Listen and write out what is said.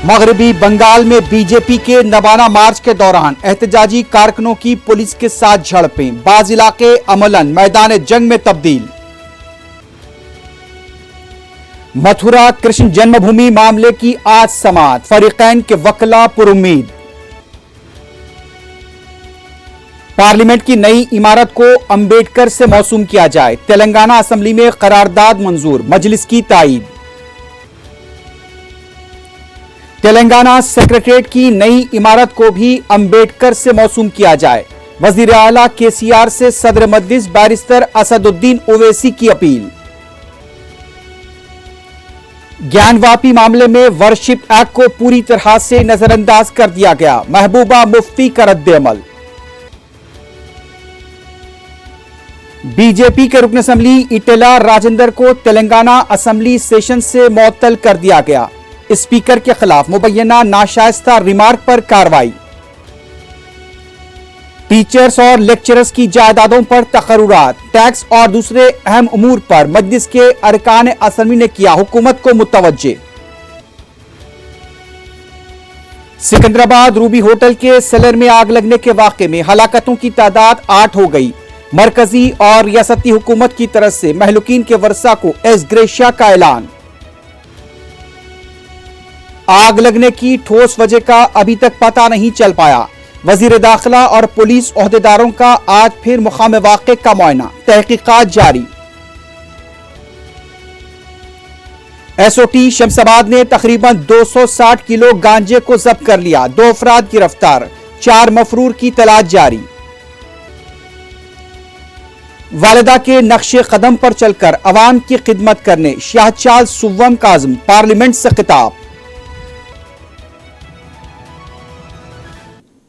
مغربی بنگال میں B J پی کے نوانہ مارچ کے دوران احتجاجی کارکنوں کی پولیس کے ساتھ جھڑپیں، بعض علاقے عملاً میدان جنگ میں تبدیل۔ متھرا کرشن جنم بھومی معاملے کی آج سماعت، فریقین کے وکلاء پر امید۔ پارلیمنٹ کی نئی عمارت کو امبیڈکر سے موسوم کیا جائے، تلنگانہ اسمبلی میں قرارداد منظور، مجلس کی تائید۔ تلنگانہ سیکریٹریٹ کی نئی عمارت کو بھی امبیڈکر سے موسوم کیا جائے، وزیر اعلیٰ کے سی آر سے صدر مجلس بیرسٹر اسد الدین اویسی کی اپیل۔ گیان واپی معاملے میں ورشپ ایکٹ کو پوری طرح سے نظر انداز کر دیا گیا، محبوبہ مفتی کا رد عمل۔ بی جے پی کے رکن اسمبلی ایٹلا راجندر کو تلنگانہ اسمبلی سیشن سے معطل کر دیا گیا، اسپیکر کے خلاف مبینہ ناشائستہ ریمارک پر کارروائی۔ ٹیچرز اور لیکچررز کی جائیدادوں پر تقررات، ٹیکس اور دوسرے اہم امور پر مجلس کے ارکان اسمبلی نے کیا حکومت کو متوجہ۔ سکندرآباد روبی ہوٹل کے سیلر میں آگ لگنے کے واقعے میں ہلاکتوں کی تعداد 8 ہو گئی، مرکزی اور ریاستی حکومت کی طرف سے مہلوکین کے ورثاء کو ایکس گریشیا کا اعلان۔ آگ لگنے کی ٹھوس وجہ کا ابھی تک پتہ نہیں چل پایا، وزیر داخلہ اور پولیس عہدیداروں کا آج پھر مقام واقعے کا معائنہ، تحقیقات جاری۔ ایس او ٹی شمس آباد نے تقریباً 260 کلو گانجے کو ضبط کر لیا، 2 افراد گرفتار، 4 مفرور کی تلاش جاری۔ والدہ کے نقش قدم پر چل کر عوام کی خدمت کرنے شاہد شال سوم کا عزم، پارلیمنٹ سے خطاب۔